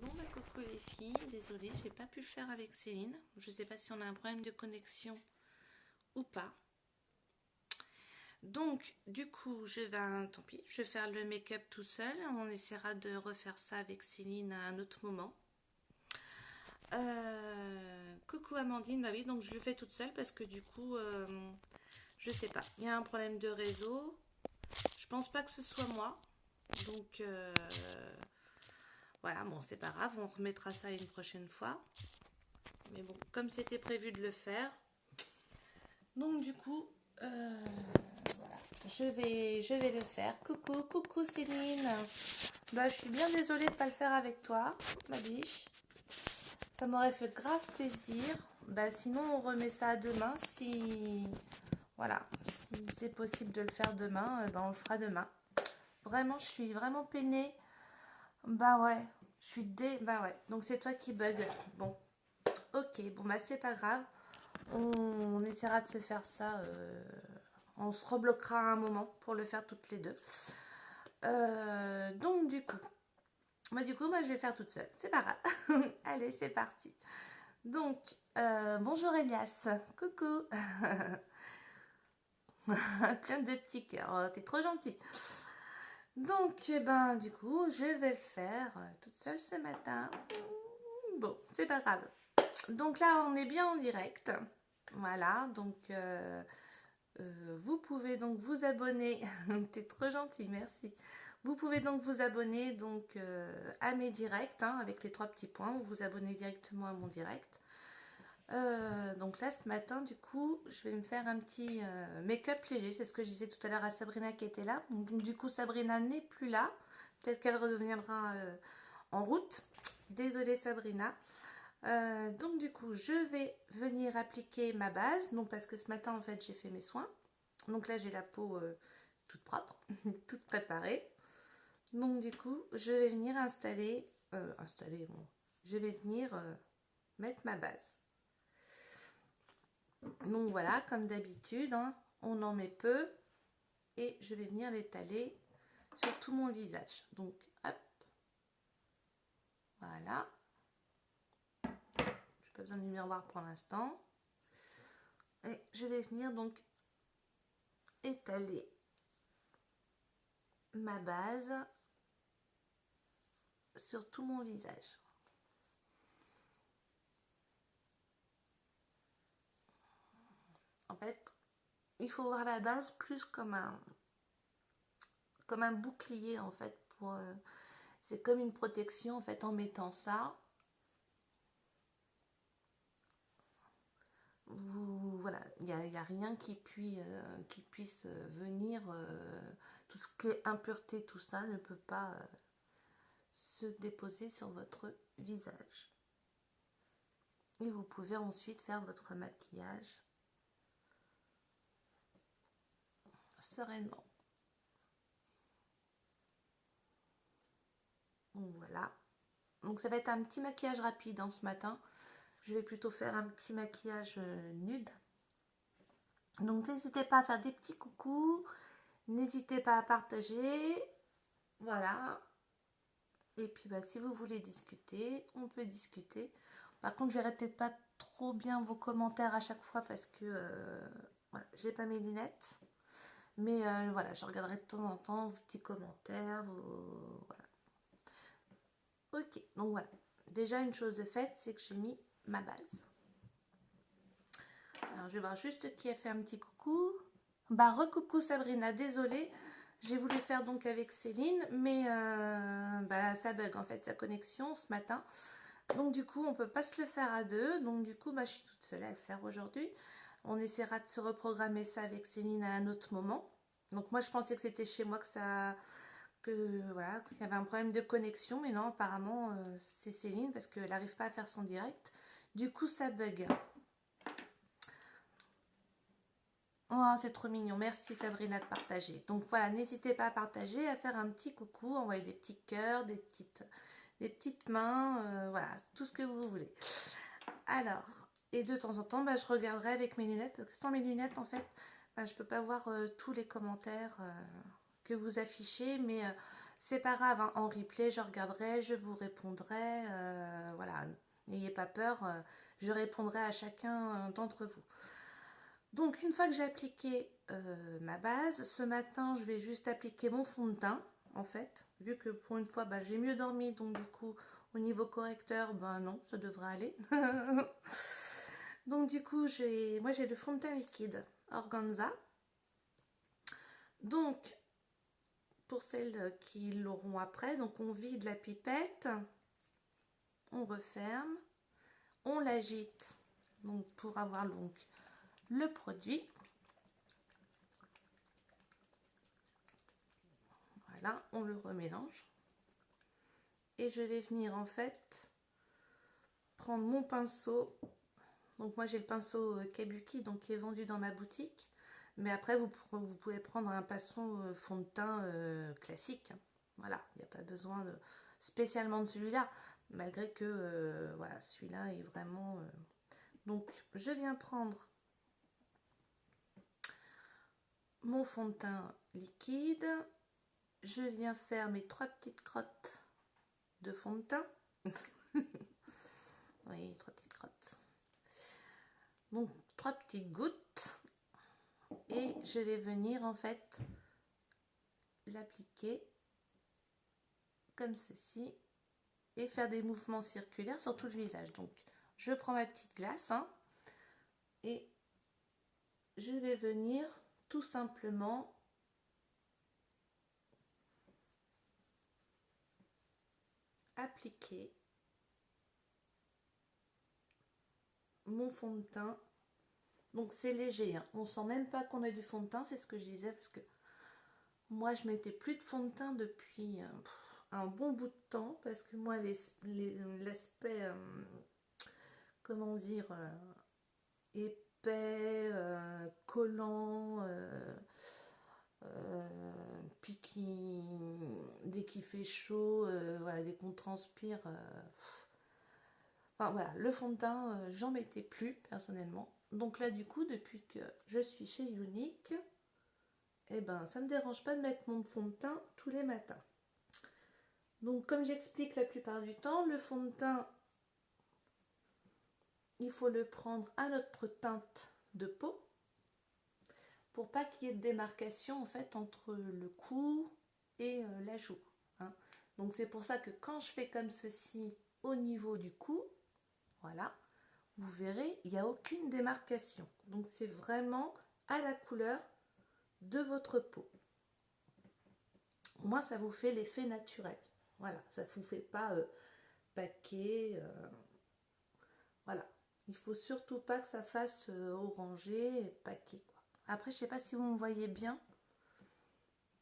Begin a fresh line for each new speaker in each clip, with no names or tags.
Bon bah coucou les filles, désolée, j'ai pas pu le faire avec Céline. Je sais pas si on a un problème de connexion ou pas. Donc du coup, tant pis, je vais faire le make-up tout seul. On essaiera de refaire ça avec Céline à un autre moment. Coucou Amandine, bah oui, donc je le fais toute seule parce que du coup, je sais pas, il y a un problème de réseau. Je pense pas que ce soit moi. Donc voilà, bon c'est pas grave, on remettra ça une prochaine fois. Mais bon, comme c'était prévu de le faire, donc du coup, voilà, je vais le faire. Coucou, coucou Céline. Bah, je suis bien désolée de ne pas le faire avec toi, ma biche. Ça m'aurait fait grave plaisir. Bah, sinon, on remet ça à demain si, voilà, si c'est possible de le faire demain, ben on le fera demain. Vraiment, je suis vraiment peinée. Bah ouais, bah ouais. Donc c'est toi qui bug. Bon, ok, bon bah c'est pas grave. On essaiera de se faire ça. On se rebloquera un moment pour le faire toutes les deux. Donc du coup, je vais faire toute seule. C'est pas grave. Allez, c'est parti. Donc, bonjour Elias. Coucou. Plein de petits cœurs. Oh, t'es trop gentil. Donc, du coup, je vais le faire toute seule ce matin. Bon, c'est pas grave. Donc là, on est bien en direct. Voilà, donc vous pouvez donc vous abonner. T'es trop gentil, merci. Vous pouvez donc vous abonner donc à mes directs hein, avec les trois petits points. Vous vous abonnez directement à mon direct. Donc là ce matin du coup je vais me faire un petit make-up léger. C'est ce que je disais tout à l'heure à Sabrina qui était là. Donc du coup Sabrina n'est plus là. Peut-être qu'elle reviendra en route. Désolée Sabrina. Donc du coup je vais venir appliquer ma base. Donc parce que ce matin en fait j'ai fait mes soins. Donc là j'ai la peau toute propre, toute préparée. Donc du coup je vais venir bon, je vais venir mettre ma base. Donc voilà, comme d'habitude, hein, on en met peu et je vais venir l'étaler sur tout mon visage. Donc hop, voilà. Je n'ai pas besoin du miroir pour l'instant. Et je vais venir donc étaler ma base sur tout mon visage. En fait, il faut voir la base plus comme un bouclier en fait. C'est comme une protection en fait en mettant ça. Voilà, il n'y a rien qui puisse venir, tout ce qui est impureté, tout ça ne peut pas se déposer sur votre visage. Et vous pouvez ensuite faire votre maquillage sereinement. Donc voilà. Donc ça va être un petit maquillage rapide ce matin. Je vais plutôt faire un petit maquillage nude. Donc n'hésitez pas à faire des petits coucous. N'hésitez pas à partager. Voilà. Et puis si vous voulez discuter, on peut discuter. Par contre, je verrai peut-être pas trop bien vos commentaires à chaque fois parce que voilà, j'ai pas mes lunettes. Mais voilà, je regarderai de temps en temps vos petits commentaires. Voilà. Ok, donc voilà. Déjà, une chose de faite, c'est que j'ai mis ma base. Alors, je vais voir juste qui a fait un petit coucou. Recoucou Sabrina, désolée. J'ai voulu faire donc avec Céline, mais ça bug en fait sa connexion ce matin. Donc du coup, on peut pas se le faire à deux. Donc du coup, je suis toute seule à le faire aujourd'hui. On essaiera de se reprogrammer ça avec Céline à un autre moment. Donc moi, je pensais que c'était chez moi voilà, qu'il y avait un problème de connexion, mais non, apparemment, c'est Céline parce qu'elle n'arrive pas à faire son direct. Du coup, ça bug. Oh, c'est trop mignon. Merci Sabrina de partager. Donc voilà, n'hésitez pas à partager, à faire un petit coucou, envoyer des petits cœurs, des petites mains, voilà, tout ce que vous voulez. Alors, et de temps en temps, je regarderai avec mes lunettes, parce que sans mes lunettes, en fait, je peux pas voir tous les commentaires que vous affichez, mais C'est pas grave, hein, en replay, je regarderai, je vous répondrai. Voilà, n'ayez pas peur, je répondrai à chacun d'entre vous. Donc, une fois que j'ai appliqué ma base, ce matin, je vais juste appliquer mon fond de teint, en fait. Vu que pour une fois, bah, j'ai mieux dormi, donc du coup, au niveau correcteur, ben non, ça devrait aller. Donc, du coup, moi, j'ai le fond de teint liquide Organza. Donc, pour celles qui l'auront après, donc on vide la pipette, on referme, on l'agite donc pour avoir donc le produit. Voilà, on le remélange et je vais venir en fait prendre mon pinceau. Donc moi j'ai le pinceau Kabuki donc qui est vendu dans ma boutique, mais après vous pouvez prendre un pinceau fond de teint classique. Voilà, il n'y a pas besoin spécialement de celui-là, malgré que voilà, celui-là est vraiment donc je viens prendre mon fond de teint liquide, je viens faire mes 3 petites crottes de fond de teint. Oui, 3 petites crottes. Donc 3 petites gouttes et je vais venir en fait l'appliquer comme ceci et faire des mouvements circulaires sur tout le visage. Donc je prends ma petite glace et je vais venir tout simplement appliquer mon fond de teint. Donc c'est léger, hein. On sent même pas qu'on a du fond de teint, c'est ce que je disais, parce que moi je mettais plus de fond de teint depuis un bon bout de temps, parce que moi l'aspect comment dire épais, collant, puis dès qu'il fait chaud, voilà, dès qu'on transpire, enfin voilà, le fond de teint, j'en mettais plus personnellement. Donc là du coup, depuis que je suis chez Younique, eh ben ça me dérange pas de mettre mon fond de teint tous les matins. Donc comme j'explique la plupart du temps, le fond de teint, il faut le prendre à notre teinte de peau pour pas qu'il y ait de démarcation en fait entre le cou et la joue, hein. Donc c'est pour ça que quand je fais comme ceci au niveau du cou, voilà, vous verrez, il n'y a aucune démarcation. Donc c'est vraiment à la couleur de votre peau. Au moins ça vous fait l'effet naturel. Voilà, ça ne vous fait pas paquet. Voilà, il faut surtout pas que ça fasse orangé et paquet, quoi. Après, je sais pas si vous me voyez bien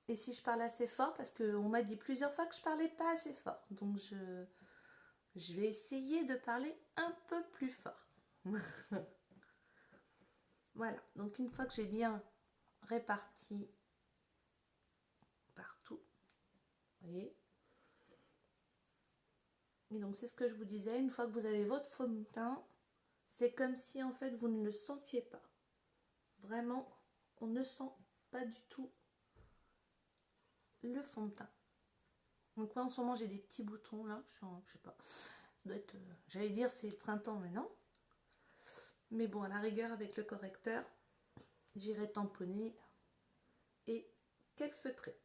et si je parle assez fort, parce qu'on m'a dit plusieurs fois que je parlais pas assez fort. Donc je vais essayer de parler un peu plus fort. Voilà, donc une fois que j'ai bien réparti partout, vous voyez. Et donc c'est ce que je vous disais, une fois que vous avez votre fond de teint, c'est comme si en fait vous ne le sentiez pas. Vraiment, on ne sent pas du tout le fond de teint. Donc moi en ce moment j'ai des petits boutons là, je sais pas, ça doit être, j'allais dire c'est le printemps mais non. Mais bon, à la rigueur avec le correcteur, j'irai tamponner et calfeutrer.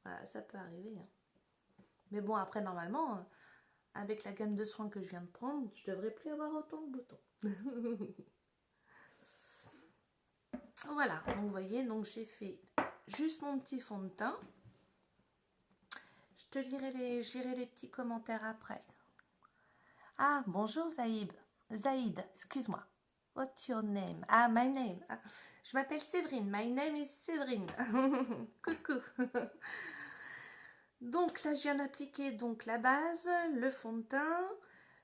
Voilà, ça peut arriver, hein. Mais bon, après normalement, avec la gamme de soins que je viens de prendre, je devrais plus avoir autant de boutons. Voilà, donc vous voyez, donc j'ai fait juste mon petit fond de teint. Je te lirai les petits commentaires après. Ah, bonjour Zaïd. Zaïd, excuse-moi. What's your name? Ah, my name. Ah, je m'appelle Séverine. My name is Séverine. Coucou. Donc là, je viens d'appliquer donc la base, le fond de teint.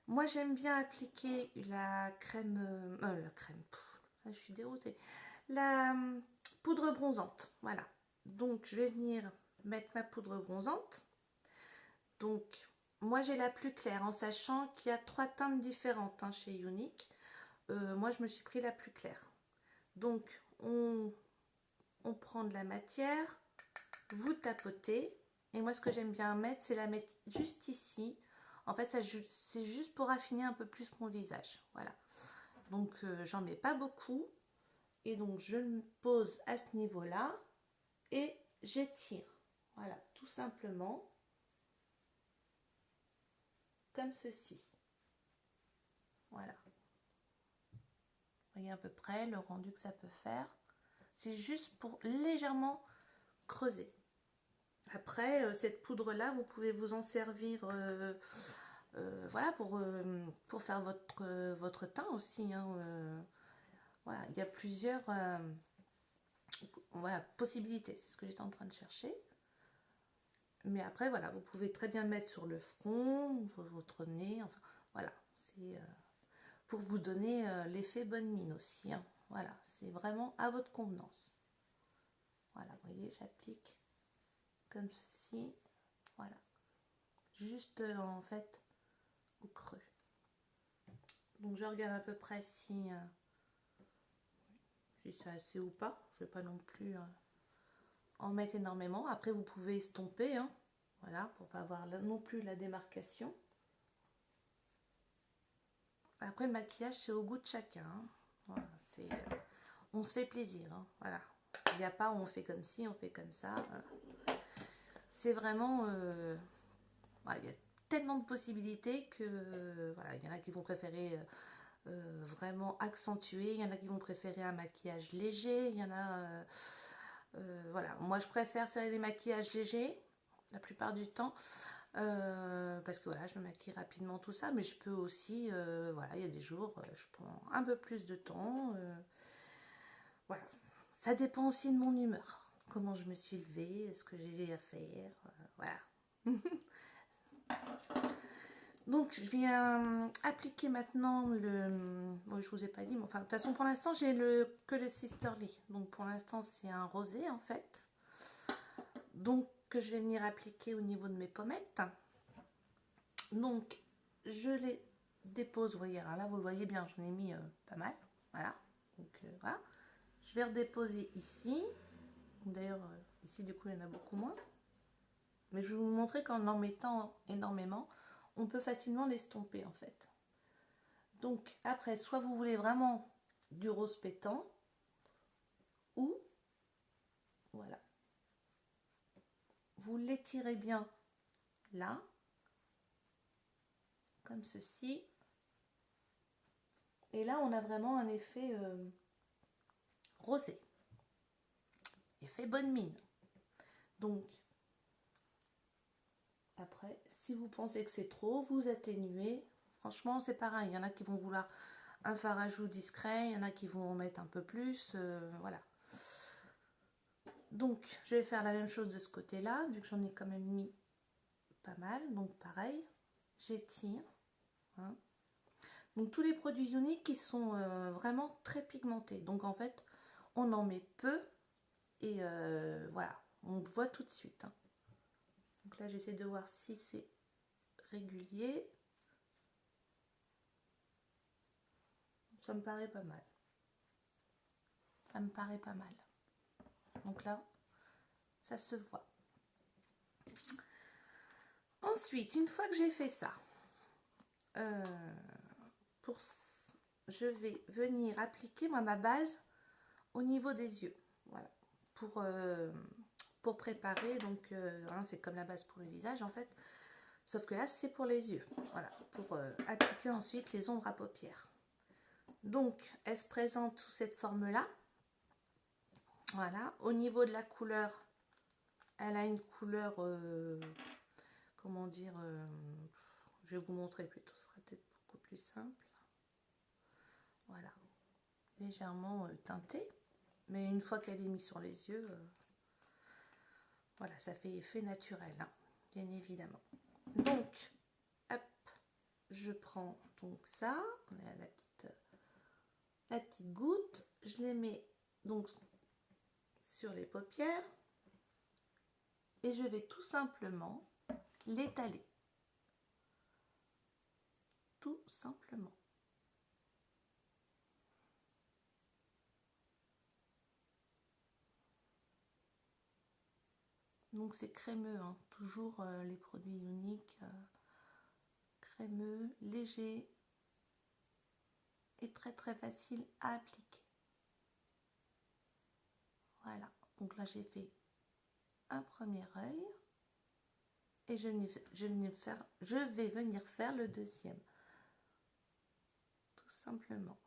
Moi, j'aime bien appliquer la crème... la crème... je suis déroutée. La poudre bronzante. Voilà. Donc, je vais venir mettre ma poudre bronzante. Donc, moi, j'ai la plus claire, en sachant qu'il y a 3 teintes différentes chez Younique. Moi, je me suis pris la plus claire. Donc, on prend de la matière, vous tapotez. Et moi, ce que j'aime bien mettre, c'est la mettre juste ici. En fait, c'est juste pour affiner un peu plus mon visage. Voilà. Donc, j'en mets pas beaucoup. Et donc, je me pose à ce niveau-là et j'étire. Voilà, tout simplement. Comme ceci. Voilà. Vous voyez à peu près le rendu que ça peut faire. C'est juste pour légèrement creuser. Après, cette poudre-là, vous pouvez vous en servir voilà, pour faire votre teint aussi. Hein, voilà, il y a plusieurs voilà, possibilités. C'est ce que j'étais en train de chercher. Mais après, voilà, vous pouvez très bien mettre sur le front, votre nez. Enfin, voilà, c'est pour vous donner l'effet bonne mine aussi. Hein. Voilà, c'est vraiment à votre convenance. Voilà, vous voyez, j'applique comme ceci. Voilà. Juste en fait au creux. Donc je regarde à peu près si c'est assez ou pas. Je ne vais pas non plus en mettre énormément. Après vous pouvez estomper, hein, voilà, pour pas avoir non plus la démarcation. Après le maquillage c'est au goût de chacun. Hein. Voilà, on se fait plaisir. Hein, voilà. Il n'y a pas où on fait comme ci, on fait comme ça. Voilà. C'est vraiment voilà, il y a tellement de possibilités que voilà, il y en a qui vont préférer vraiment accentué, il y en a qui vont préférer un maquillage léger, il y en a voilà, moi je préfère les maquillages légers la plupart du temps parce que voilà, je me maquille rapidement tout ça, mais je peux aussi voilà, il y a des jours je prends un peu plus de temps voilà, ça dépend aussi de mon humeur, comment je me suis levée, ce que j'ai à faire voilà. Donc je viens appliquer maintenant le... Bon, je vous ai pas dit, mais enfin de toute façon pour l'instant j'ai que le Sisterly. Donc pour l'instant c'est un rosé en fait. Donc que je vais venir appliquer au niveau de mes pommettes. Donc je les dépose, vous voyez, alors là vous le voyez bien, j'en ai mis pas mal. Voilà. Donc voilà. Je vais redéposer ici. D'ailleurs ici du coup il y en a beaucoup moins. Mais je vais vous montrer qu'en en mettant énormément, on peut facilement l'estomper en fait. Donc après, soit vous voulez vraiment du rose pétant, ou voilà, vous l'étirez bien là, comme ceci. Et là, on a vraiment un effet rosé, effet bonne mine. Donc après, si vous pensez que c'est trop, vous atténuez. Franchement, c'est pareil. Il y en a qui vont vouloir un fard à joues discret, il y en a qui vont en mettre un peu plus. Voilà. Donc, je vais faire la même chose de ce côté-là, vu que j'en ai quand même mis pas mal. Donc, pareil, j'étire. Hein. Donc, tous les produits uniques qui sont vraiment très pigmentés. Donc, en fait, on en met peu et voilà, on le voit tout de suite. Hein. Donc là, j'essaie de voir si c'est régulier. Ça me paraît pas mal. Ça me paraît pas mal. Donc là, ça se voit. Ensuite, une fois que j'ai fait ça, je vais venir appliquer moi, ma base au niveau des yeux. Voilà. Pour préparer, donc hein, c'est comme la base pour le visage en fait. Sauf que là, c'est pour les yeux. Voilà. Pour appliquer ensuite les ombres à paupières. Donc, elle se présente sous cette forme-là. Voilà. Au niveau de la couleur, elle a une couleur, comment dire, je vais vous montrer plutôt, ce sera peut-être beaucoup plus simple. Voilà. Légèrement teintée. Mais une fois qu'elle est mise sur les yeux, voilà, ça fait effet naturel, hein, bien évidemment. Donc, hop, je prends donc ça, on est à la petite goutte, je les mets donc sur les paupières et je vais tout simplement l'étaler. Tout simplement. Donc c'est crémeux, hein. Toujours les produits uniques, crémeux, léger et très très facile à appliquer. Voilà, donc là j'ai fait un premier œil et je vais venir faire le deuxième, tout simplement.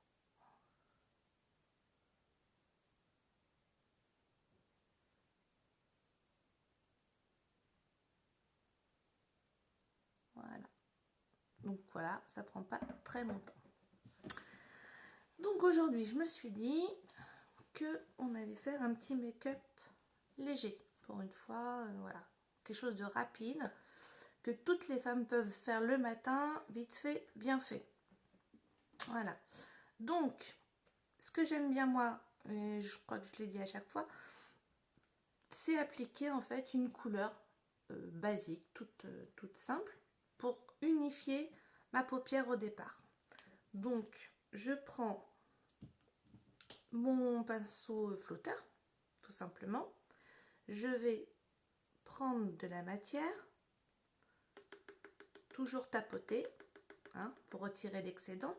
Voilà, donc voilà, ça prend pas très longtemps. Donc aujourd'hui je me suis dit que on allait faire un petit make-up léger pour une fois, voilà, quelque chose de rapide que toutes les femmes peuvent faire le matin, vite fait, bien fait. Voilà, donc ce que j'aime bien moi, et je crois que je l'ai dit à chaque fois, c'est appliquer en fait une couleur basique, toute simple, pour unifier ma paupière au départ. Donc je prends mon pinceau flotteur, tout simplement. Je vais prendre de la matière, toujours tapoter, hein, pour retirer l'excédent,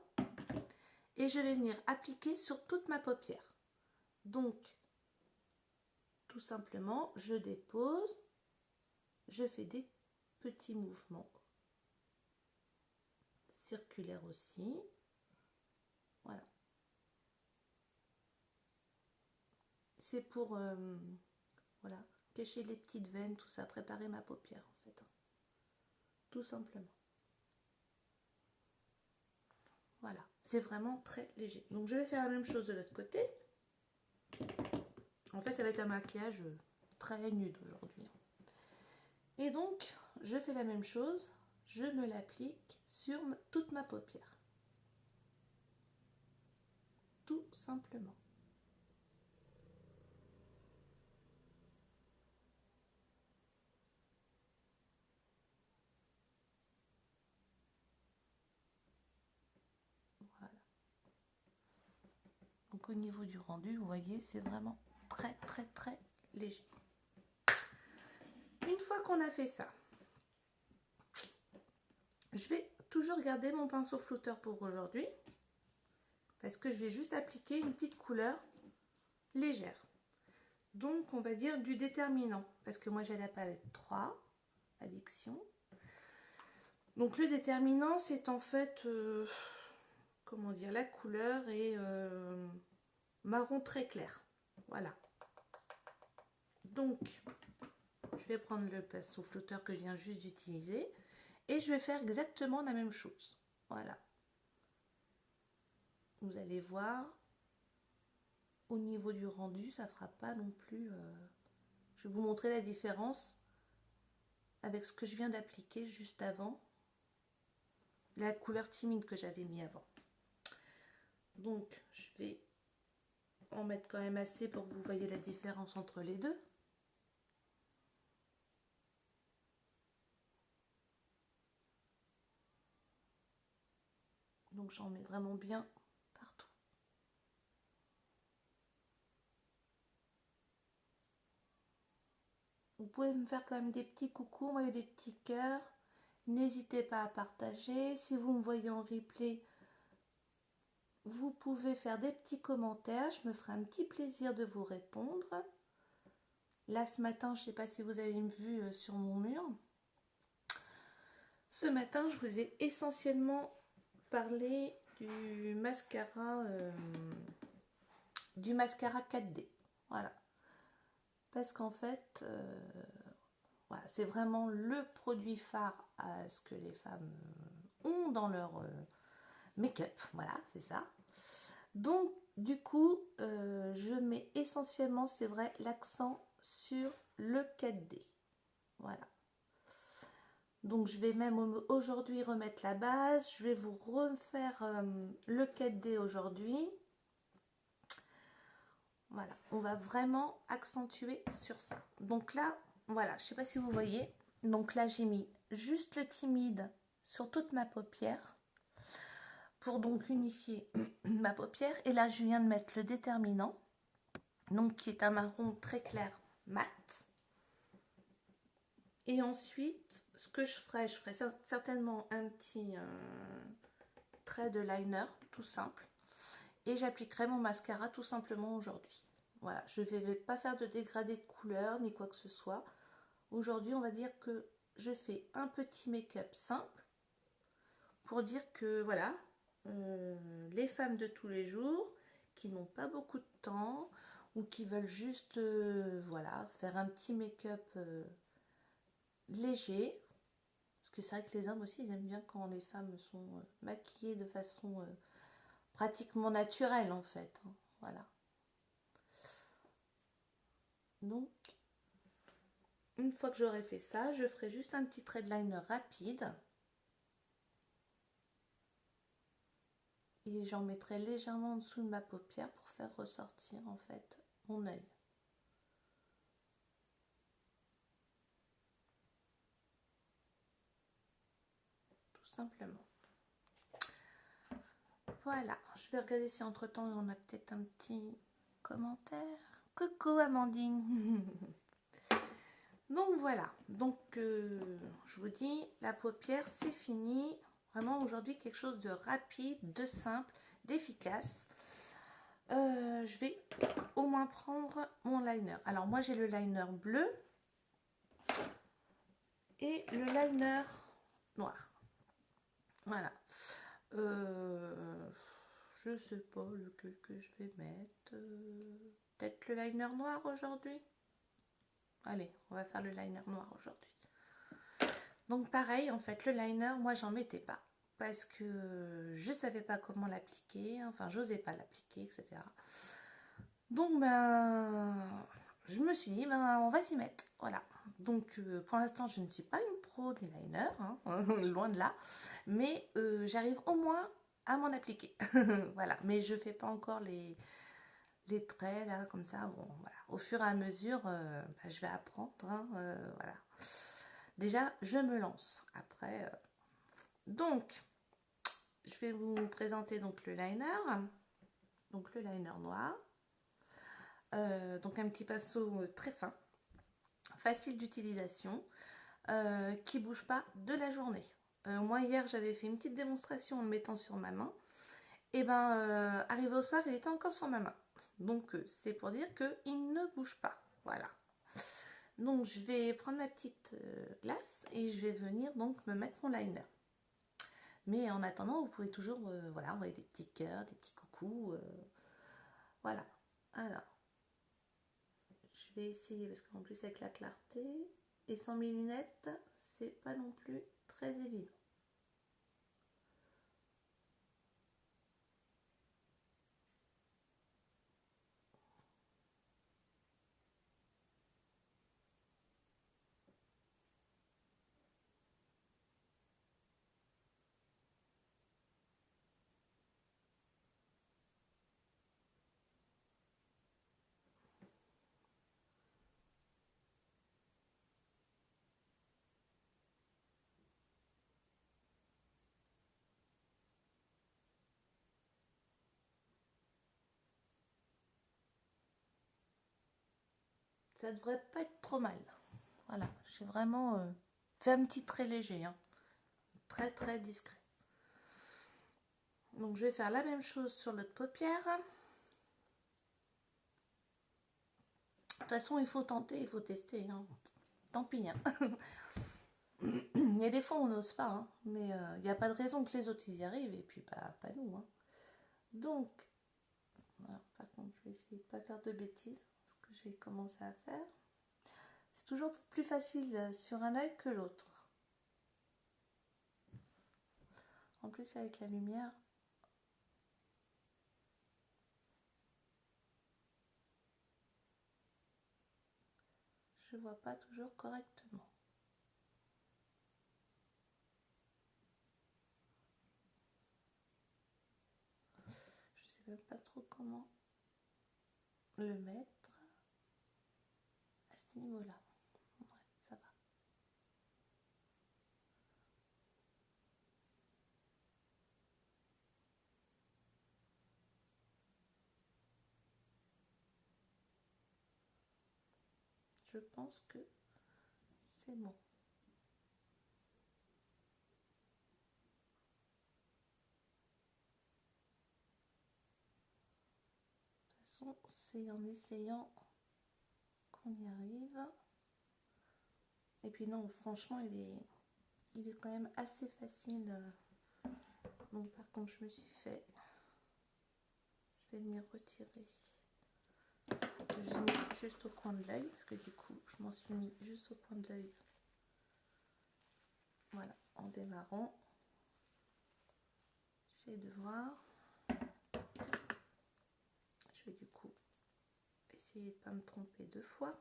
et je vais venir appliquer sur toute ma paupière. Donc tout simplement je dépose, je fais des petits mouvements circulaires aussi, voilà, c'est pour voilà, cacher les petites veines, tout ça, préparer ma paupière en fait, tout simplement. Voilà, c'est vraiment très léger. Donc je vais faire la même chose de l'autre côté. En fait ça va être un maquillage très nude aujourd'hui. Et donc je fais la même chose, je me l'applique sur toute ma paupière. Tout simplement. Voilà. Donc au niveau du rendu, vous voyez, c'est vraiment très très très léger. Une fois qu'on a fait ça, je vais toujours garder mon pinceau flouteur pour aujourd'hui, parce que je vais juste appliquer une petite couleur légère. Donc on va dire du déterminant, parce que moi j'ai la palette 3, addiction. Donc le déterminant, c'est en fait, comment dire, la couleur est marron très clair. Voilà. Donc je vais prendre le pinceau flotteur que je viens juste d'utiliser et je vais faire exactement la même chose. Voilà. Vous allez voir, au niveau du rendu, ça ne fera pas non plus... je vais vous montrer la différence avec ce que je viens d'appliquer juste avant. La couleur timide que j'avais mis avant. Donc, je vais en mettre quand même assez pour que vous voyez la différence entre les deux. Donc, j'en mets vraiment bien partout. Vous pouvez me faire quand même des petits coucous, moi, des petits cœurs. N'hésitez pas à partager. Si vous me voyez en replay, vous pouvez faire des petits commentaires. Je me ferai un petit plaisir de vous répondre. Là, ce matin, je ne sais pas si vous avez vu sur mon mur. Ce matin, je vous ai essentiellement parlé du mascara 4D. Voilà. Parce qu'en fait, voilà, c'est vraiment le produit phare à ce que les femmes ont dans leur make-up. Voilà, c'est ça. Donc, du coup, je mets essentiellement, c'est vrai, l'accent sur le 4D. Voilà. Donc, je vais même aujourd'hui remettre la base. Je vais vous refaire le 4D aujourd'hui. Voilà, on va vraiment accentuer sur ça. Donc là, voilà, je ne sais pas si vous voyez. Donc là, j'ai mis juste le timide sur toute ma paupière pour donc unifier ma paupière. Et là, je viens de mettre le déterminant, donc qui est un marron très clair mat. Et ensuite, ce que je ferai certainement un petit trait de liner, tout simple. Et j'appliquerai mon mascara tout simplement aujourd'hui. Voilà, je ne vais pas faire de dégradé de couleur ni quoi que ce soit. Aujourd'hui, on va dire que je fais un petit make-up simple pour dire que voilà, les femmes de tous les jours qui n'ont pas beaucoup de temps ou qui veulent juste voilà, faire un petit make-up léger, parce que c'est vrai que les hommes aussi ils aiment bien quand les femmes sont maquillées de façon pratiquement naturelle en fait, hein, voilà. Donc une fois que j'aurai fait ça, je ferai juste un petit trait de liner rapide et j'en mettrai légèrement en dessous de ma paupière pour faire ressortir en fait mon œil. Tout simplement. Voilà, je vais regarder si entre temps on a peut-être un petit commentaire. Coucou Amandine. Donc voilà, donc je vous dis, la paupière c'est fini. Vraiment aujourd'hui quelque chose de rapide, de simple, d'efficace. Je vais au moins prendre mon liner. Alors moi j'ai le liner bleu et le liner noir. Voilà. Je sais pas lequel que je vais mettre. Peut-être le liner noir aujourd'hui. Allez, on va faire le liner noir aujourd'hui. Donc pareil, en fait, le liner, moi, j'en mettais pas. Parce que je savais pas comment l'appliquer. Enfin, j'osais pas l'appliquer, etc. Donc, ben, je me suis dit, ben, on va s'y mettre. Voilà. Donc, pour l'instant, je ne suis pas une pro du liner. Hein, loin de là. Mais j'arrive au moins à m'en appliquer. Voilà. Mais je fais pas encore les traits, là, comme ça. Bon, voilà. Au fur et à mesure, ben, je vais apprendre. Hein, voilà. Déjà, je me lance. Après, donc, je vais vous présenter donc le liner. Donc, le liner noir. Donc, un petit pinceau très fin. Facile d'utilisation. Qui ne bouge pas de la journée. Moi, hier, j'avais fait une petite démonstration en le mettant sur ma main. Et ben, arrivé au soir, il était encore sur ma main. Donc, c'est pour dire qu'il ne bouge pas. Voilà. Donc je vais prendre ma petite glace et je vais venir donc me mettre mon liner. Mais en attendant, vous pouvez toujours voilà, envoyer des petits cœurs, des petits coucous. Voilà. Alors, je vais essayer parce qu'en plus avec la clarté et sans mes lunettes, c'est pas non plus très évident. Ça devrait pas être trop mal. Voilà, j'ai vraiment fait un petit trait léger, hein. Très très discret. Donc je vais faire la même chose sur l'autre paupière. De toute façon, il faut tenter, il faut tester, hein. Tant pis, hein. Il y a des fois on n'ose pas, hein, mais il n'y a pas de raison que les autres y arrivent et puis pas nous. Hein. Donc, voilà, par contre, je vais essayer de ne pas faire de bêtises, ce que j'ai commencé à faire. C'est toujours plus facile sur un œil que l'autre. En plus, avec la lumière, je ne vois pas toujours correctement. Je ne sais même pas trop comment le mettre à ce niveau-là. Ouais, ça va. Je pense que c'est bon. façon, c'est en essayant qu'on y arrive. Et puis non, franchement, il est quand même assez facile. Donc par contre, je me suis fait... Je vais venir retirer. Ce que j'ai mis juste au coin de l'œil, parce que du coup, je m'en suis mis juste au coin de l'œil. Voilà, en démarrant. J'essaie de voir. Je vais du coup essayer de ne pas me tromper 2 fois.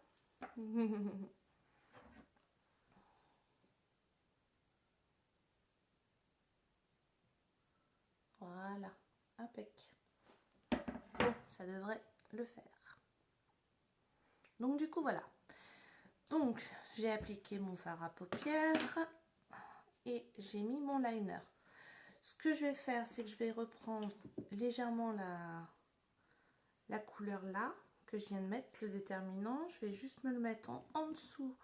Voilà, impec. Bon, ça devrait le faire. Donc du coup, voilà. Donc, j'ai appliqué mon fard à paupières et j'ai mis mon liner. Ce que je vais faire, c'est que je vais reprendre légèrement la couleur là, que je viens de mettre, le déterminant. Je vais juste me le mettre en dessous,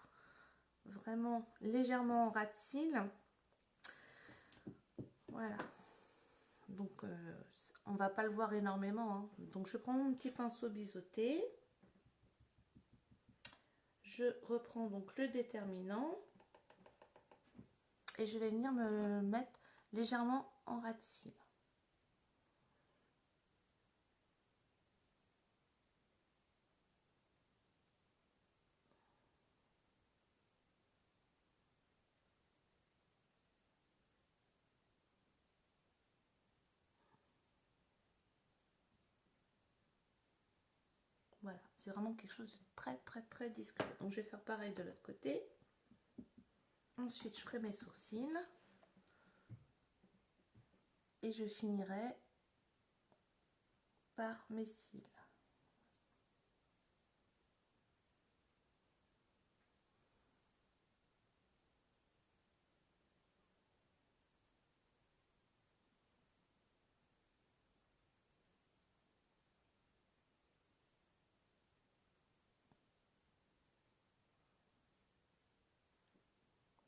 vraiment légèrement en ras de cils. Voilà. Donc, on va pas le voir énormément, hein. Donc, je prends mon petit pinceau biseauté. Je reprends donc le déterminant. Et je vais venir me mettre légèrement en ras de cils. Voilà, c'est vraiment quelque chose de très discret. Donc je vais faire pareil de l'autre côté. Ensuite, je ferai mes sourcils. Et je finirai par mes cils.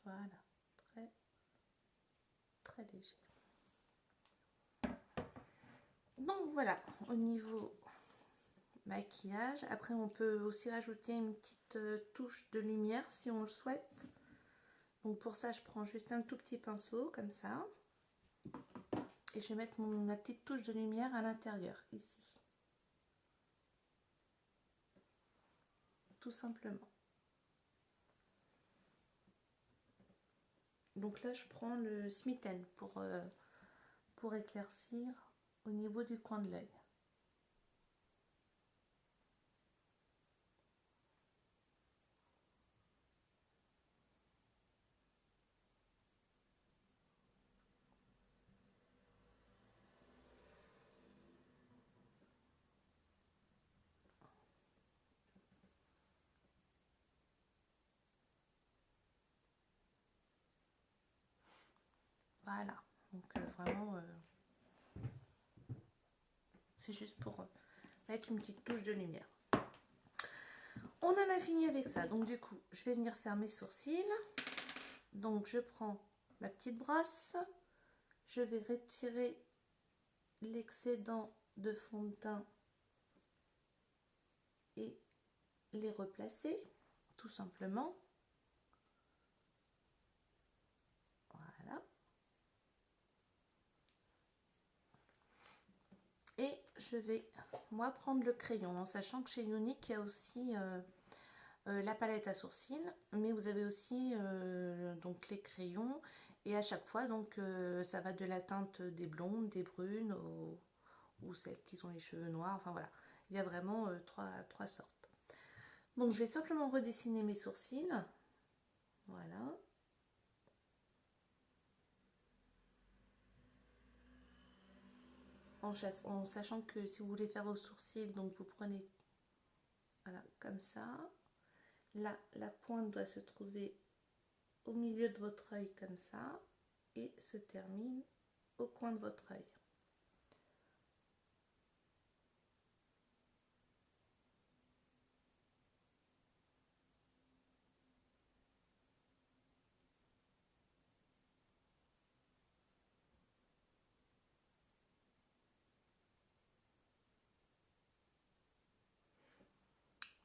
Voilà, très léger. Donc voilà, au niveau maquillage, après on peut aussi rajouter une petite touche de lumière si on le souhaite. Donc pour ça, je prends juste un tout petit pinceau comme ça. Et je vais mettre ma petite touche de lumière à l'intérieur, ici. Tout simplement. Donc là, je prends le Smitten pour éclaircir au niveau du coin de l'œil. Voilà, donc vraiment, c'est juste pour mettre une petite touche de lumière. On en a fini avec ça, donc du coup, je vais venir faire mes sourcils. Donc je prends ma petite brosse, je vais retirer l'excédent de fond de teint et les replacer, tout simplement. Voilà. Et je vais, moi, prendre le crayon, en sachant que chez Younique, il y a aussi la palette à sourcils, mais vous avez aussi donc les crayons, et à chaque fois, donc, ça va de la teinte des blondes, des brunes, ou celles qui ont les cheveux noirs, enfin voilà. Il y a vraiment trois sortes. Donc, je vais simplement redessiner mes sourcils. Voilà. En sachant que si vous voulez faire vos sourcils, donc vous prenez, voilà, comme ça. Là, la pointe doit se trouver au milieu de votre œil, comme ça, et se termine au coin de votre œil.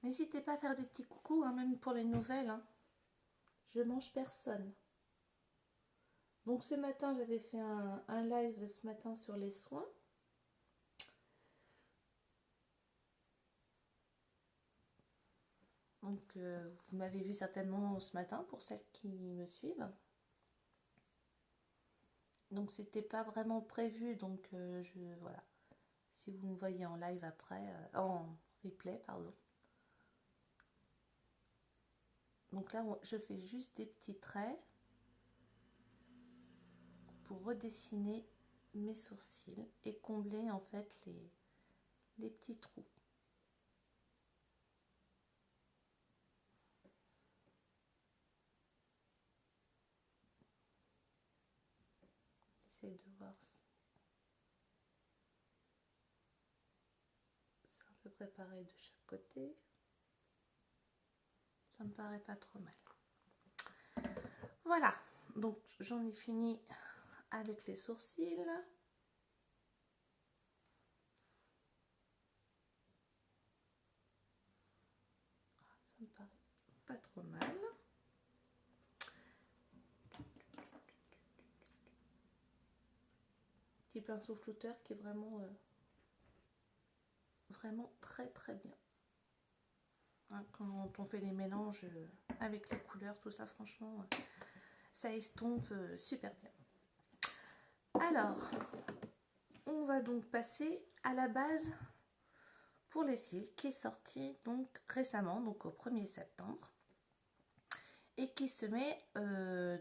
N'hésitez pas à faire des petits coucous, hein, même pour les nouvelles. Hein. Je mange personne. Donc ce matin, j'avais fait un live ce matin sur les soins. Donc vous m'avez vu certainement ce matin pour celles qui me suivent. Donc c'était pas vraiment prévu, donc voilà. Si vous me voyez en live après, en replay, pardon. Donc là, je fais juste des petits traits pour redessiner mes sourcils et combler en fait les petits trous. J'essaie de voir si c'est un peu préparé de chaque côté. Ça me paraît pas trop mal. Voilà, donc j'en ai fini avec les sourcils. Ça me paraît pas trop mal. Petit pinceau flouteur qui est vraiment très très bien. Hein, quand on fait les mélanges avec les couleurs, tout ça, franchement, ça estompe super bien. Alors, on va donc passer à la base pour les cils qui est sorti donc récemment, donc au 1er septembre. Et qui se met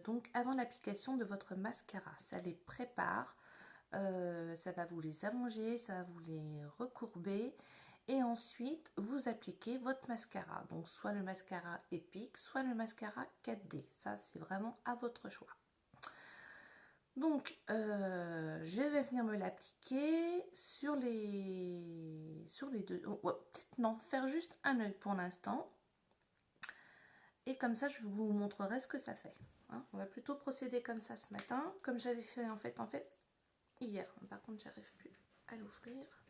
donc avant l'application de votre mascara. Ça les prépare, ça va vous les allonger, ça va vous les recourber et ensuite vous appliquez votre mascara. Donc soit le mascara épique, soit le mascara 4D. Ça c'est vraiment à votre choix. Donc je vais venir me l'appliquer sur les deux. Oh, ouais, peut-être non, faire juste un œil pour l'instant. Et comme ça, je vous montrerai ce que ça fait. Hein, on va plutôt procéder comme ça ce matin, comme j'avais fait en fait hier. Par contre, j'arrive plus à l'ouvrir.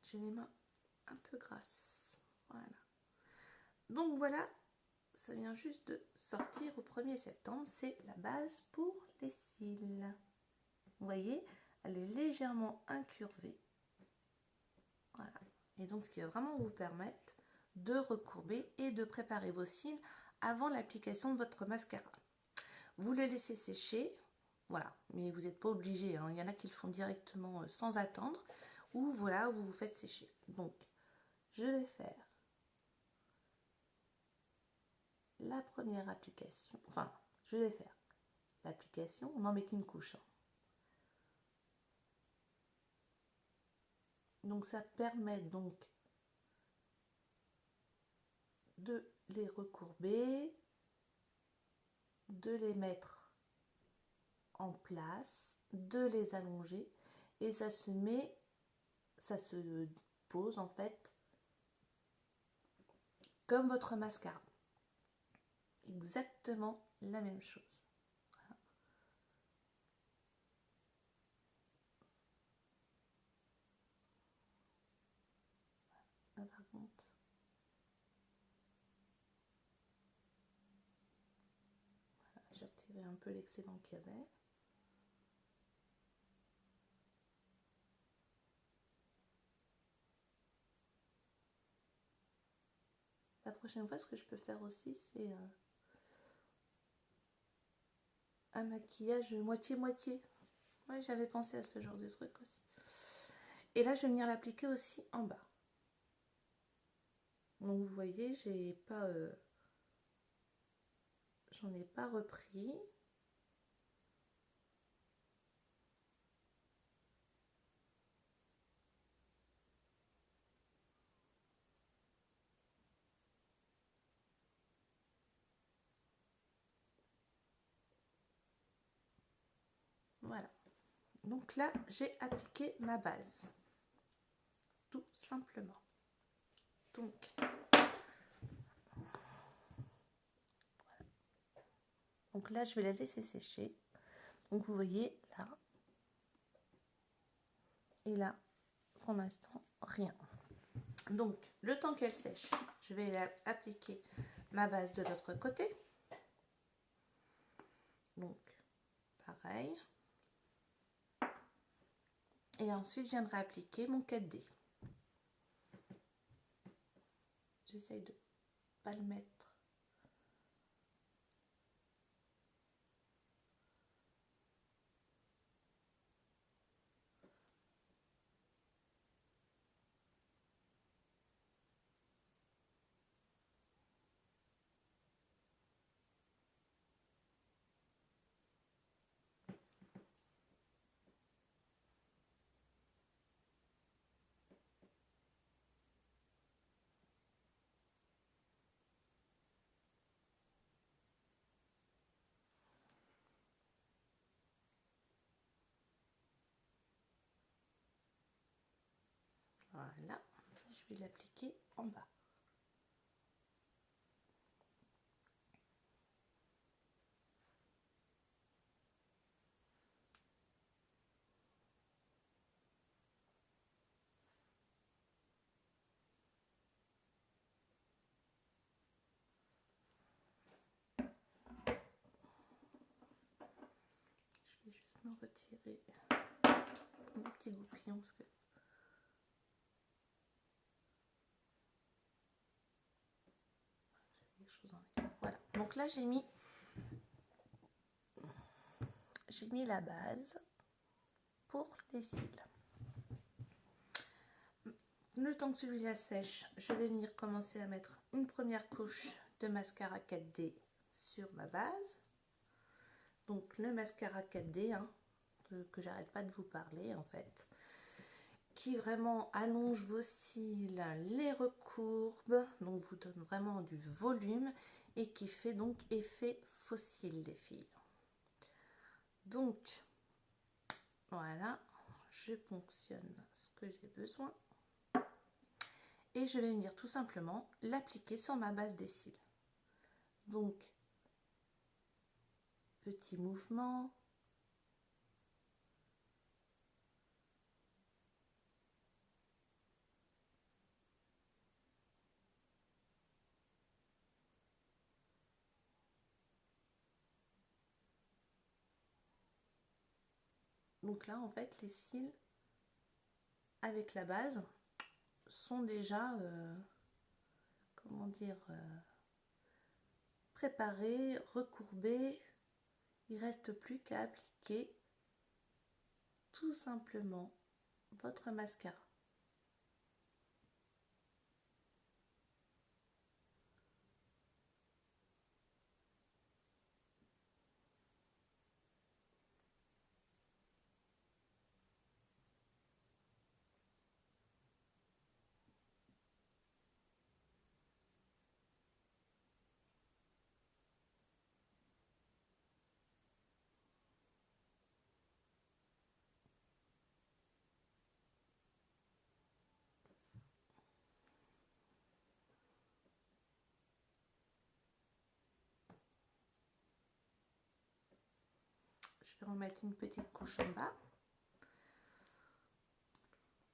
J'ai les mains un peu grasses. Voilà. Donc voilà, ça vient juste de sortir au 1er septembre. C'est la base pour les cils. Vous voyez, elle est légèrement incurvée. Voilà. Et donc, ce qui va vraiment vous permettre de recourber et de préparer vos cils avant l'application de votre mascara. Vous le laissez sécher, voilà, mais vous n'êtes pas obligé, hein. Il y en a qui le font directement sans attendre, ou voilà, vous vous faites sécher. Donc, je vais faire la première application, enfin, je vais faire l'application, on n'en met qu'une couche. Hein. Donc, ça permet donc de les recourber, de les mettre en place, de les allonger et ça se pose en fait comme votre mascara. Exactement la même chose. Voilà. Là, par contre, voilà, j'ai retiré un peu l'excédent qu'il y avait. La prochaine fois, ce que je peux faire aussi, c'est un maquillage moitié-moitié. Ouais, j'avais pensé à ce genre de truc aussi. Et là, je vais venir l'appliquer aussi en bas. Donc, vous voyez, j'en ai pas repris. Voilà. Donc là, j'ai appliqué ma base. Tout simplement. Donc, voilà. Donc là, je vais la laisser sécher. Donc vous voyez, là. Et là, pour l'instant, rien. Donc, le temps qu'elle sèche, je vais appliquer ma base de l'autre côté. Donc, pareil. Et ensuite, je viendrai appliquer mon 4D. J'essaye de ne pas le mettre. Voilà, je vais l'appliquer en bas. Je vais juste me retirer mon petit goupillon parce que voilà. Donc là j'ai mis la base pour les cils. Le temps que celui-là sèche, je vais venir commencer à mettre une première couche de mascara 4D sur ma base. Donc le mascara 4D, hein, que j'arrête pas de vous parler en fait, qui vraiment allonge vos cils, les recourbe, donc vous donne vraiment du volume et qui fait donc effet faux cils les filles. Donc voilà, je ponctionne ce que j'ai besoin et je vais venir tout simplement l'appliquer sur ma base des cils. Donc petit mouvement, donc là en fait les cils avec la base sont déjà comment dire préparés, recourbés. Il ne reste plus qu'à appliquer tout simplement votre mascara. Je vais en mettre une petite couche en bas.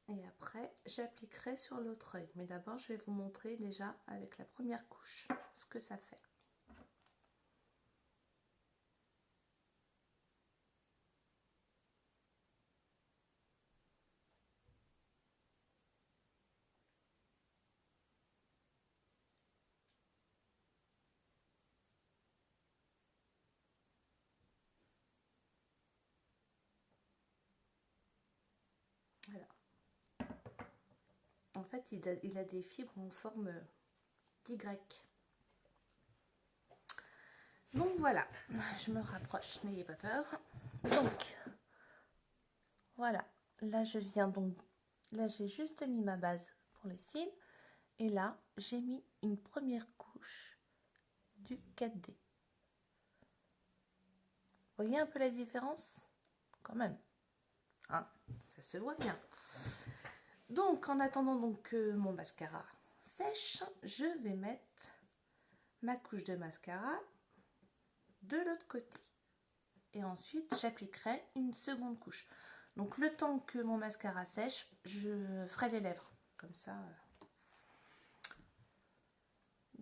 Et après, j'appliquerai sur l'autre œil. Mais d'abord, je vais vous montrer déjà avec la première couche ce que ça fait. Voilà. En fait, il a des fibres en forme d'Y. Donc voilà, je me rapproche, n'ayez pas peur. Donc, voilà, là je viens donc, là j'ai juste mis ma base pour les cils. Et là, j'ai mis une première couche du 4D. Vous voyez un peu la différence? Quand même, hein, ça se voit bien. Donc, en attendant donc que mon mascara sèche, je vais mettre ma couche de mascara de l'autre côté. Et ensuite, j'appliquerai une seconde couche. Donc, le temps que mon mascara sèche, je ferai les lèvres. Comme ça.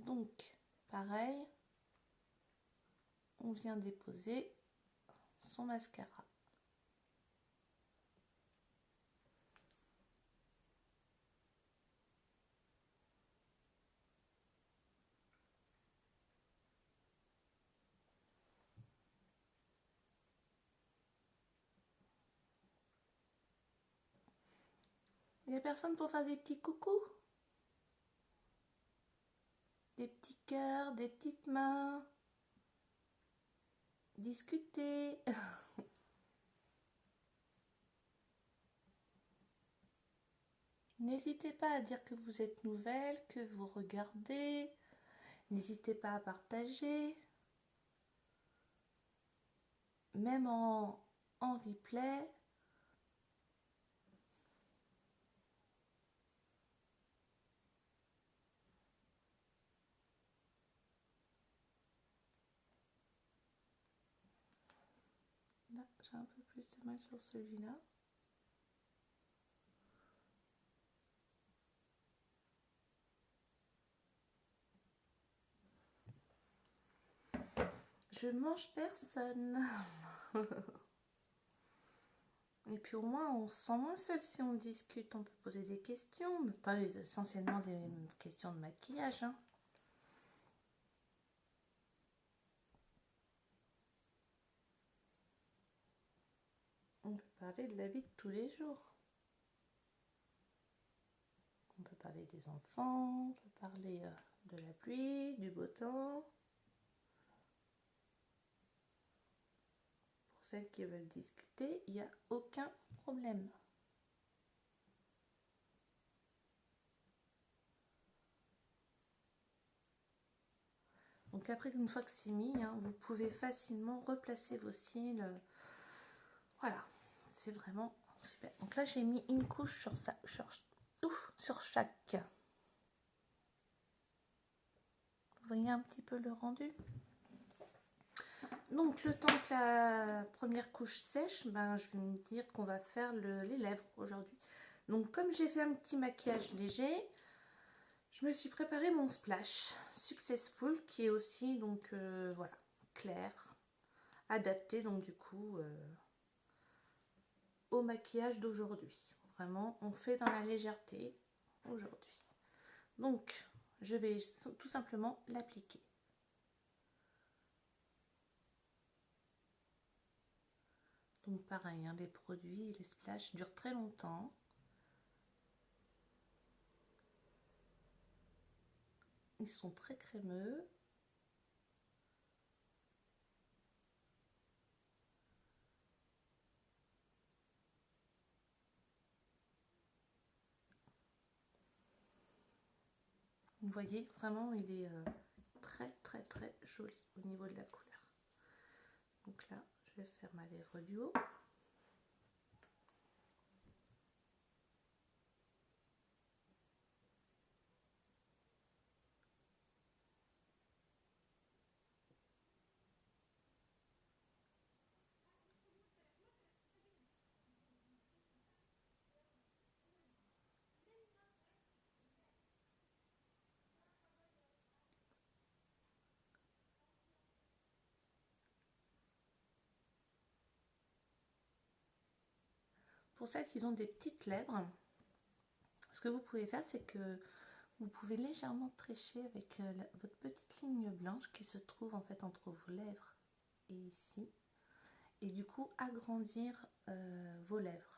Donc, pareil, on vient déposer son mascara. Il n'y a personne pour faire des petits coucous? Des petits cœurs, des petites mains. Discuter. N'hésitez pas à dire que vous êtes nouvelle, que vous regardez. N'hésitez pas à partager. Même en replay. Là, j'ai un peu plus de mal sur celui-là. Je mange personne. Et puis au moins, on se sent moins seul si on discute. On peut poser des questions, mais pas essentiellement des questions de maquillage. Hein. On peut parler de la vie de tous les jours. On peut parler des enfants, on peut parler de la pluie, du beau temps. Pour celles qui veulent discuter, il n'y a aucun problème. Donc après, une fois que c'est mis, hein, vous pouvez facilement replacer vos cils. Voilà, c'est vraiment super. Donc là, j'ai mis une couche sur ça, sur chaque. Vous voyez un petit peu le rendu. Donc le temps que la première couche sèche, ben, je vais me dire qu'on va faire les lèvres aujourd'hui. Donc comme j'ai fait un petit maquillage léger, je me suis préparé mon splash Successful qui est aussi donc voilà, clair, adapté donc du coup au maquillage d'aujourd'hui. Vraiment, on fait dans la légèreté aujourd'hui. Donc je vais tout simplement l'appliquer. Donc pareil, hein, les produits, les splash durent très longtemps. Ils sont très crémeux. Vous voyez, vraiment, il est très très très joli au niveau de la couleur. Donc là, je vais faire ma lèvre du haut. Pour celles qui ont des petites lèvres, ce que vous pouvez faire, c'est que vous pouvez légèrement tricher avec votre petite ligne blanche qui se trouve en fait entre vos lèvres et ici. Et du coup, agrandir vos lèvres.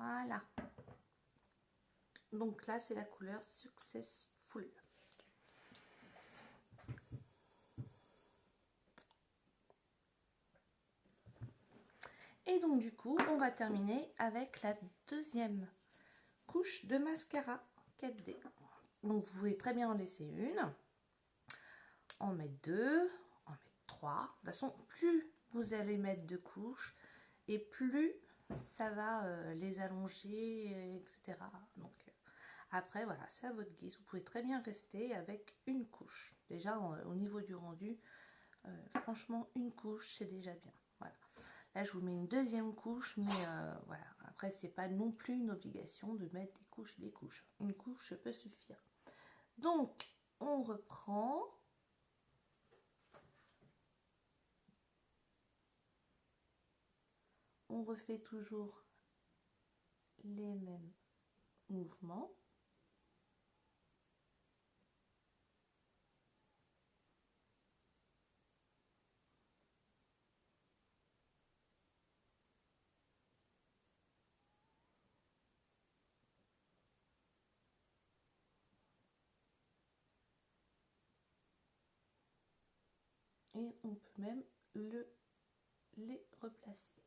Voilà. Donc là, c'est la couleur Successful. Et donc du coup, on va terminer avec la deuxième couche de mascara 4D. Donc vous pouvez très bien en laisser une, en mettre deux, en mettre trois. De toute façon, plus vous allez mettre de couches et plus ça va les allonger, etc. Donc après, voilà, c'est à votre guise. Vous pouvez très bien rester avec une couche. Déjà, au niveau du rendu, franchement, une couche, c'est déjà bien. Voilà. Là, je vous mets une deuxième couche, mais voilà. Après, c'est pas non plus une obligation de mettre des couches et des couches. Une couche peut suffire. Donc, on reprend. On refait toujours les mêmes mouvements. Et on peut même les replacer.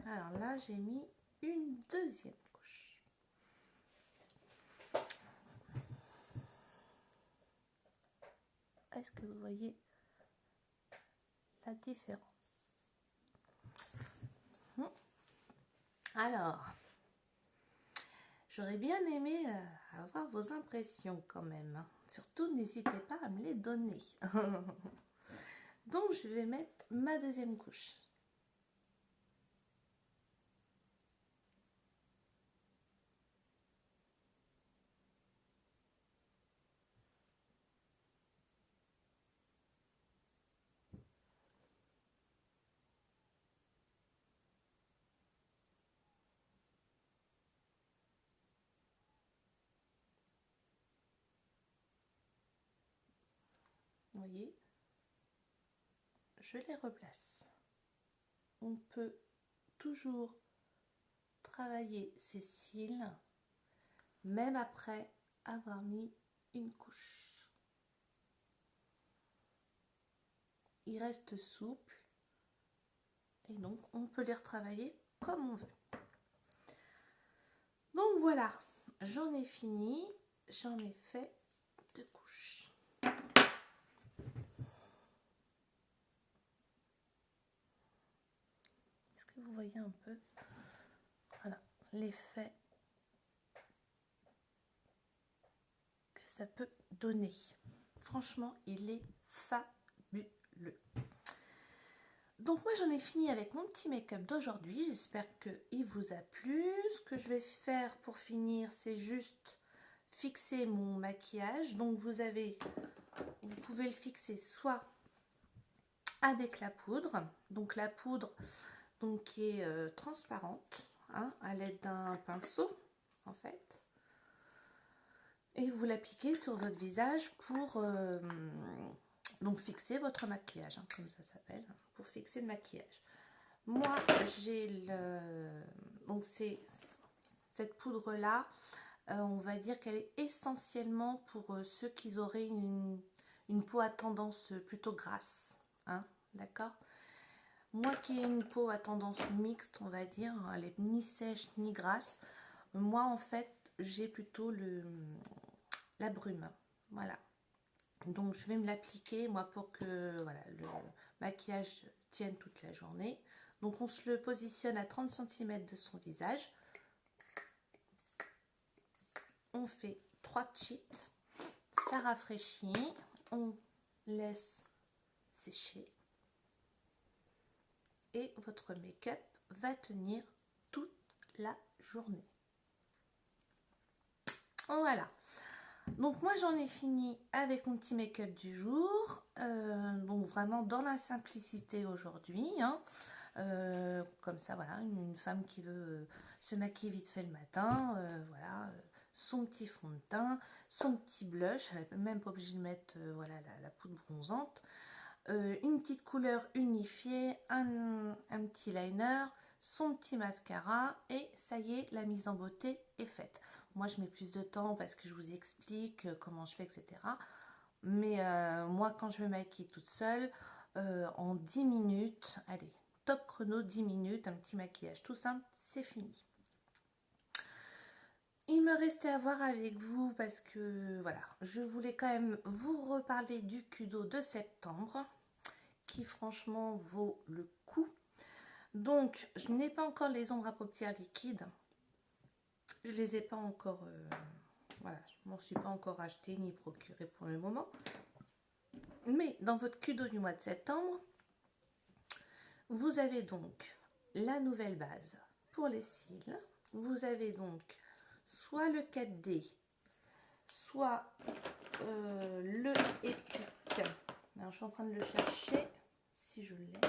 Alors là, j'ai mis une deuxième couche. Est-ce que vous voyez la différence? Alors, j'aurais bien aimé avoir vos impressions quand même. Surtout, n'hésitez pas à me les donner. Donc, je vais mettre ma deuxième couche. Vous voyez, je les replace. On peut toujours travailler ses cils, même après avoir mis une couche. Ils restent souples et donc on peut les retravailler comme on veut. Donc voilà, j'en ai fini, j'en ai fait 2 couches. Est-ce que vous voyez un peu? Voilà, l'effet que ça peut donner. Franchement, il est fabuleux. Donc moi j'en ai fini avec mon petit make-up d'aujourd'hui. J'espère qu'il vous a plu. Ce que je vais faire pour finir, c'est juste fixer mon maquillage. Donc vous pouvez le fixer soit avec la poudre. Donc la poudre qui est transparente, hein, à l'aide d'un pinceau en fait. Et vous l'appliquez sur votre visage pour donc fixer votre maquillage, hein, comme ça s'appelle, pour fixer le maquillage. Moi, j'ai donc c'est cette poudre là, on va dire qu'elle est essentiellement pour ceux qui auraient une peau à tendance plutôt grasse, hein, d'accord. Moi qui ai une peau à tendance mixte, on va dire, elle est ni sèche ni grasse, moi en fait j'ai plutôt la brume, voilà. Donc je vais me l'appliquer moi pour que voilà, le maquillage tienne toute la journée. Donc on se le positionne à 30 cm de son visage. On fait 3 cheats, ça rafraîchit, on laisse sécher et votre make-up va tenir toute la journée. Voilà. Donc moi j'en ai fini avec mon petit make-up du jour, donc vraiment dans la simplicité aujourd'hui, hein. Comme ça voilà, une femme qui veut se maquiller vite fait le matin, voilà, son petit fond de teint, son petit blush, elle n'est même pas obligée de mettre voilà, la poudre bronzante, une petite couleur unifiée, un petit liner, son petit mascara et ça y est, la mise en beauté est faite. Moi je mets plus de temps parce que je vous explique comment je fais, etc. Mais moi, quand je me maquille toute seule, en 10 minutes, allez, top chrono, 10 minutes, un petit maquillage tout simple, c'est fini. Il me restait à voir avec vous parce que voilà, je voulais quand même vous reparler du Kudo de septembre qui franchement vaut le coup. Donc, je n'ai pas encore les ombres à paupières liquides. Je les ai pas encore, voilà, je m'en suis pas encore acheté ni procuré pour le moment. Mais dans votre Kudo du mois de septembre, vous avez donc la nouvelle base pour les cils. Vous avez donc soit le 4D, soit le Epic. Alors, je suis en train de le chercher, si je l'ai.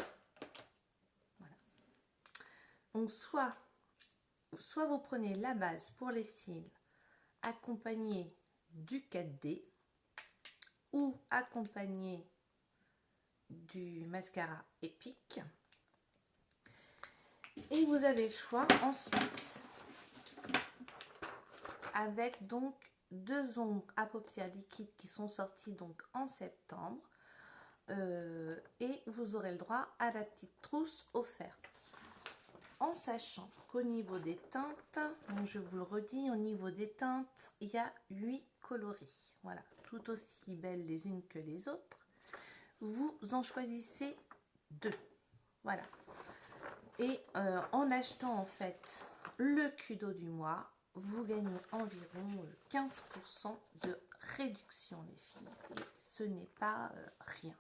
Voilà. Donc, soit vous prenez la base pour les cils accompagné du 4D ou accompagné du mascara Epic. Et vous avez le choix ensuite avec donc 2 ombres à paupières liquides qui sont sorties donc en septembre. Et vous aurez le droit à la petite trousse offerte. En sachant qu'au niveau des teintes, donc je vous le redis, au niveau des teintes, il y a 8 coloris. Voilà, tout aussi belles les unes que les autres. Vous en choisissez 2. Voilà. Et en achetant en fait le Kudo du mois, vous gagnez environ 15% de réduction les filles. Et ce n'est pas rien.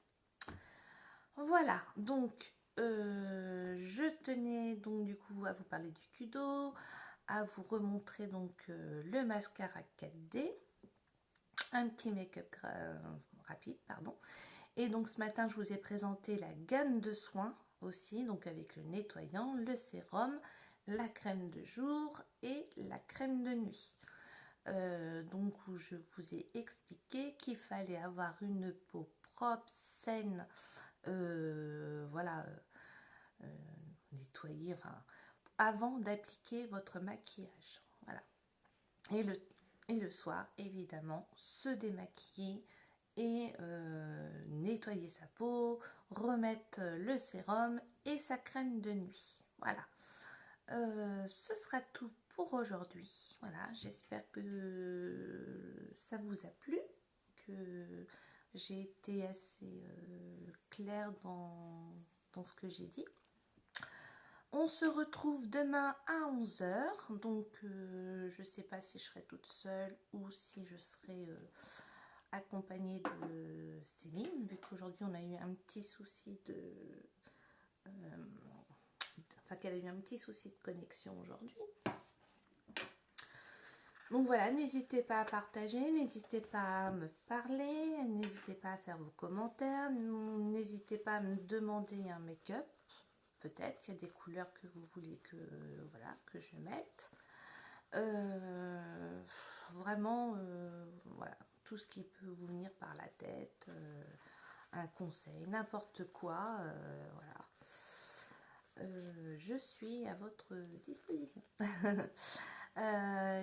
Voilà, donc je tenais donc du coup à vous parler du Kudo, à vous remontrer donc le mascara 4D, un petit make-up rapide, pardon. Et donc ce matin, je vous ai présenté la gamme de soins aussi, donc avec le nettoyant, le sérum, la crème de jour et la crème de nuit. Donc où je vous ai expliqué qu'il fallait avoir une peau propre, saine, voilà, nettoyer, enfin, avant d'appliquer votre maquillage. Voilà. Et le soir, évidemment, se démaquiller et nettoyer sa peau, remettre le sérum et sa crème de nuit. Voilà. Ce sera tout pour aujourd'hui. Voilà, j'espère que ça vous a plu, que j'ai été assez claire dans ce que j'ai dit. On se retrouve demain à 11 h. Donc, je ne sais pas si je serai toute seule ou si je serai accompagnée de Céline, vu qu'aujourd'hui on a eu un petit souci enfin qu'elle a eu un petit souci de connexion aujourd'hui. Donc voilà, n'hésitez pas à partager, n'hésitez pas à me parler, n'hésitez pas à faire vos commentaires, n'hésitez pas à me demander un make-up. Peut-être qu'il y a des couleurs que vous voulez que, voilà, que je mette. Vraiment, voilà, tout ce qui peut vous venir par la tête, un conseil, n'importe quoi, voilà. Je suis à votre disposition.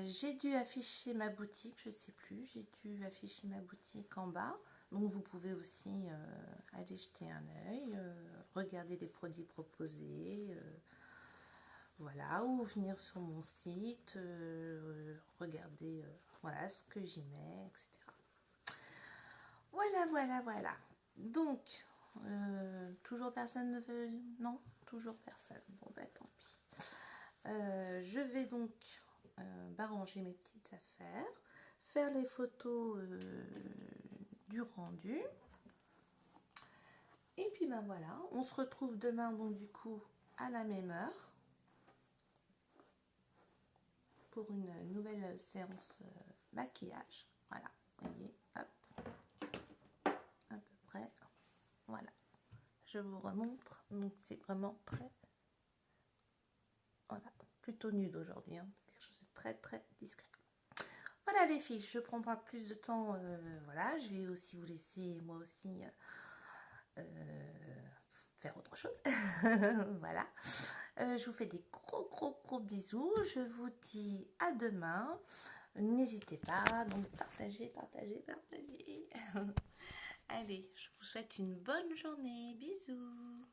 J'ai dû afficher ma boutique, je sais plus, j'ai dû afficher ma boutique en bas. Donc vous pouvez aussi aller jeter un œil, regarder les produits proposés, voilà, ou venir sur mon site, regarder voilà ce que j'y mets, etc. Voilà. Donc, toujours personne ne veut... Non, toujours personne. Bon, bah tant pis. Je vais donc ranger mes petites affaires, faire les photos du rendu. Et puis ben voilà, on se retrouve demain donc du coup à la même heure pour une nouvelle séance maquillage. Voilà, vous voyez, hop, à peu près. Voilà, je vous remontre. Donc c'est vraiment très, voilà, plutôt nude aujourd'hui, hein. Quelque chose de très discret. Voilà les filles, je prends pas plus de temps. Voilà, je vais aussi vous laisser moi aussi faire autre chose. Voilà. Je vous fais des gros bisous. Je vous dis à demain. N'hésitez pas, donc partagez, partagez, partagez. Allez, je vous souhaite une bonne journée. Bisous.